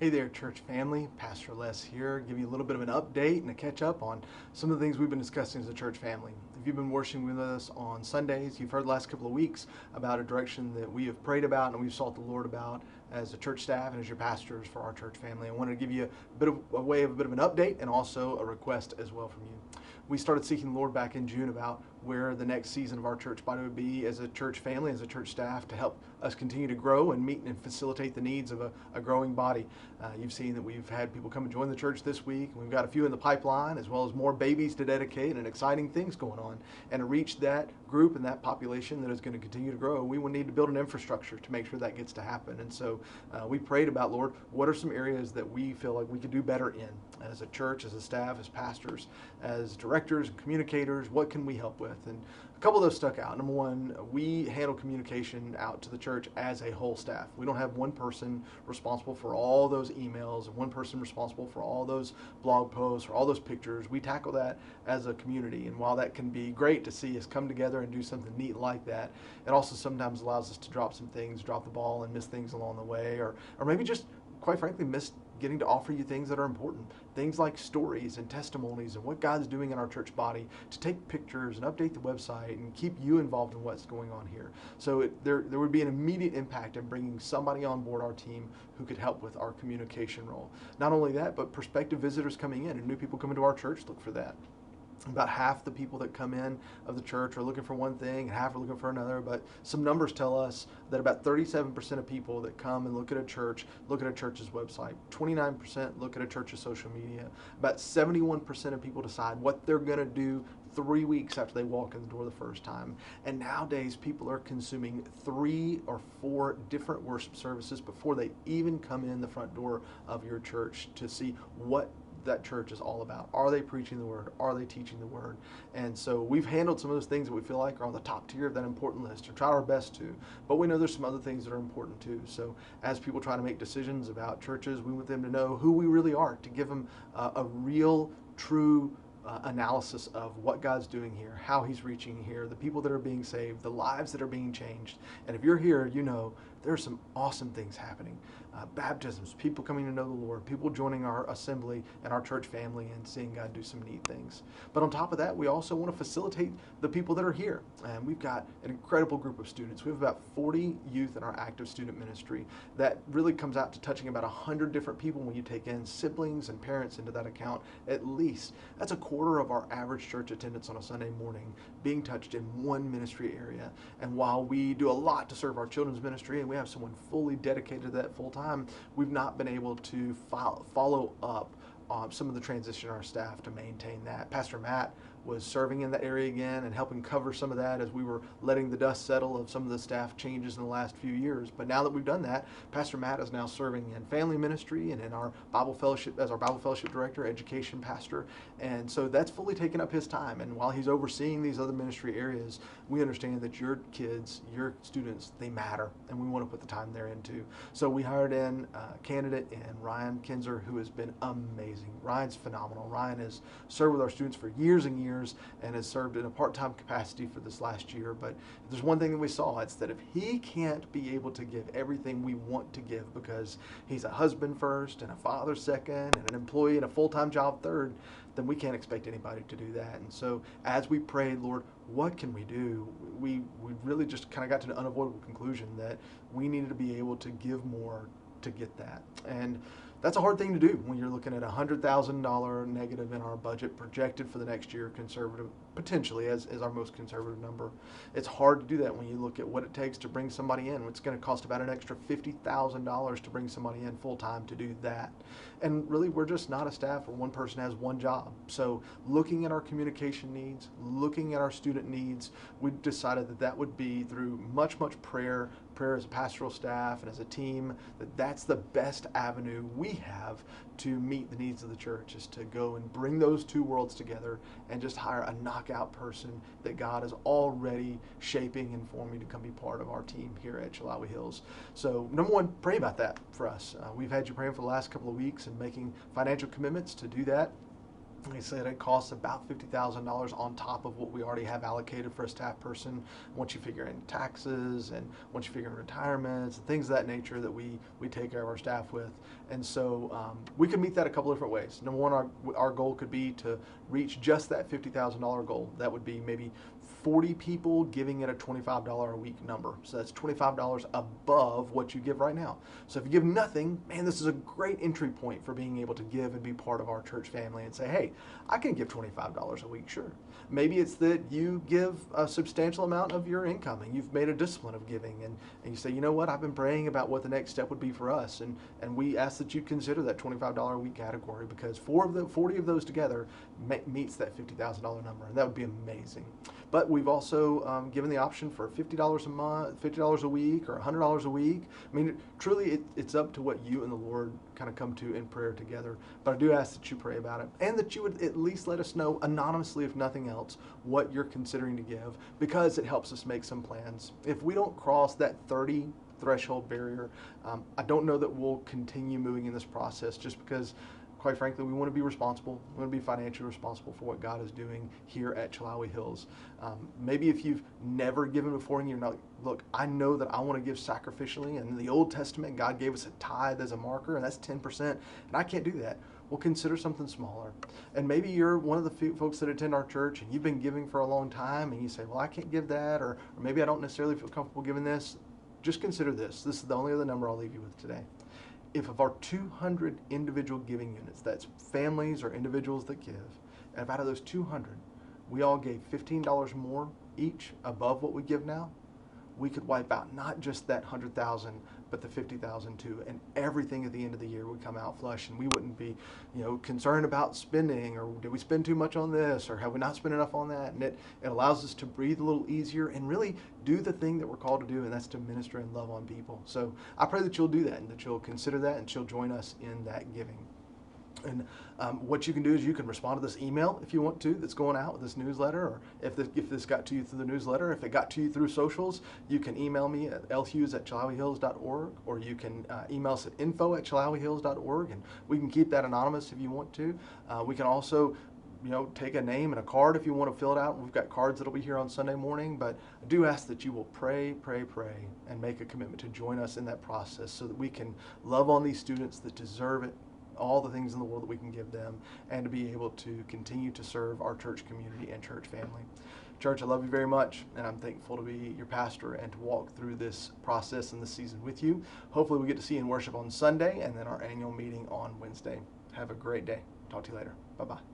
Hey there, church family. Pastor Les here. Give you a little bit of an update and a catch up on some of the things we've been discussing as a church family. If you've been worshiping with us on Sundays, you've heard the last couple of weeks about a direction that we have prayed about and we've sought the Lord about as a church staff and as your pastors for our church family. I wanted to give you a bit of an update and also a request as well from you. We started seeking the Lord back in June about where the next season of our church body would be as a church family, as a church staff, to help us continue to grow and meet and facilitate the needs of a growing body. You've seen that we've had people come and join the church this week. We've got a few in the pipeline, as well as more babies to dedicate and exciting things going on. And to reach that group and that population that is going to continue to grow, we will need to build an infrastructure to make sure that gets to happen. And so we prayed about, Lord, what are some areas that we feel like we could do better in as a church, as a staff, as pastors, as directors and communicators? What can we help with? And a couple of those stuck out. Number one, we handle communication out to the church as a whole staff. We don't have one person responsible for all those emails, one person responsible for all those blog posts or all those pictures. We tackle that as a community. And while that can be great to see us come together and do something neat like that, it also sometimes allows us to drop some things, drop the ball and miss things along the way, or maybe just, quite frankly, miss getting to offer you things that are important. Things like stories and testimonies and what God's doing in our church body, to take pictures and update the website and keep you involved in what's going on here. So there would be an immediate impact in bringing somebody on board our team who could help with our communication role. Not only that, but prospective visitors coming in and new people coming to our church look for that. About half the people that come in of the church are looking for one thing and half are looking for another, but some numbers tell us that about 37% of people that come and look at a church's website, 29% look at a church's social media, about 71% of people decide what they're going to do 3 weeks after they walk in the door the first time. And nowadays people are consuming 3 or 4 different worship services before they even come in the front door of your church to see what that church is all about. Are they preaching the word? Are they teaching the word? And so we've handled some of those things that we feel like are on the top tier of that important list, or try our best to, but we know there's some other things that are important too. So as people try to make decisions about churches, we want them to know who we really are, to give them a real, true analysis of what God's doing here, how he's reaching here, the people that are being saved, the lives that are being changed. And if you're here, you know there are some awesome things happening. Baptisms, people coming to know the Lord, people joining our assembly and our church family and seeing God do some neat things. But on top of that, we also want to facilitate the people that are here. And we've got an incredible group of students. We have about 40 youth in our active student ministry that really comes out to touching about 100 different people when you take in siblings and parents into that account at least. That's a quarter of our average church attendance on a Sunday morning being touched in one ministry area. And while we do a lot to serve our children's ministry and we have someone fully dedicated to that full time, we've not been able to follow up some of the transition in our staff to maintain that. Pastor Matt was serving in that area again and helping cover some of that as we were letting the dust settle of some of the staff changes in the last few years. But now that we've done that, Pastor Matt is now serving in family ministry and in our Bible fellowship as our Bible fellowship director, education pastor. And so that's fully taken up his time. And while he's overseeing these other ministry areas, we understand that your kids, your students, they matter, and we want to put the time there into. So we hired in a candidate in Ryan Kinzer, who has been amazing. Ryan's phenomenal. Ryan has served with our students for years and years and has served in a part-time capacity for this last year. But if there's one thing that we saw, it's that if he can't be able to give everything we want to give because he's a husband first and a father second and an employee and a full-time job third, then we can't expect anybody to do that. And so as we prayed, Lord, what can we do? We really just kind of got to an unavoidable conclusion that we needed to be able to give more to get that. And that's a hard thing to do when you're looking at $100,000 negative in our budget projected for the next year, conservative, potentially as our most conservative number. It's hard to do that when you look at what it takes to bring somebody in. It's going to cost about an extra $50,000 to bring somebody in full time to do that. And really, we're just not a staff where one person has one job. So looking at our communication needs, looking at our student needs, we decided that that would be through much prayer as a pastoral staff and as a team, that's the best avenue we have to meet the needs of the church, is to go and bring those two worlds together and just hire a knockout person that God is already shaping and forming to come be part of our team here at Chilhowie Hills. So number one, pray about that for us. We've had you praying for the last couple of weeks and making financial commitments to do that. Like I said, it costs about $50,000 on top of what we already have allocated for a staff person. Once you figure in taxes and once you figure in retirements and things of that nature that we take care of our staff with. And so we can meet that a couple different ways. Number one, our goal could be to reach just that $50,000 goal. That would be maybe 40 people giving it a $25 a week number. So that's $25 above what you give right now. So if you give nothing, man, this is a great entry point for being able to give and be part of our church family and say, hey, I can give $25 a week, sure. Maybe it's that you give a substantial amount of your income and you've made a discipline of giving and you say, you know what, I've been praying about what the next step would be for us. And we ask that you consider that $25 a week category because 40 of those together meets that $50,000 number, and that would be amazing. But we've also given the option for $50 a month, $50 a week, or $100 a week. I mean, truly, it's up to what you and the Lord kind of come to in prayer together. But I do ask that you pray about it, and that you would at least let us know anonymously, if nothing else, what you're considering to give, because it helps us make some plans. If we don't cross that 30 threshold barrier, I don't know that we'll continue moving in this process, just because, quite frankly, we want to be responsible. We want to be financially responsible for what God is doing here at Chilhowee Hills. Maybe if you've never given before and you're not, look, I know that I want to give sacrificially. And in the Old Testament, God gave us a tithe as a marker, and that's 10%. And I can't do that. Well, consider something smaller. And maybe you're one of the few folks that attend our church and you've been giving for a long time and you say, well, I can't give that, or maybe I don't necessarily feel comfortable giving this. Just consider this. This is the only other number I'll leave you with today. If of our 200 individual giving units, that's families or individuals that give, and if out of those 200, we all gave $15 more each above what we give now, we could wipe out not just that 100,000, but the 50,000 too, and everything at the end of the year would come out flush, and we wouldn't be, concerned about spending, or did we spend too much on this, or have we not spent enough on that? And it allows us to breathe a little easier and really do the thing that we're called to do, and that's to minister and love on people. So I pray that you'll do that, and that you'll consider that, and you'll join us in that giving. And what you can do is you can respond to this email if you want to that's going out with this newsletter, or if this got to you through the newsletter. If it got to you through socials, you can email me at lhughes@chilhoweehills.org, or you can email us at info@chilhoweehills.org, and we can keep that anonymous if you want to. We can also take a name and a card if you want to fill it out. We've got cards that'll be here on Sunday morning, but I do ask that you will pray, and make a commitment to join us in that process so that we can love on these students that deserve it, all the things in the world that we can give them, and to be able to continue to serve our church community and church family. Church, I love you very much, and I'm thankful to be your pastor and to walk through this process and this season with you. Hopefully we get to see you in worship on Sunday and then our annual meeting on Wednesday. Have a great day. Talk to you later. Bye-bye.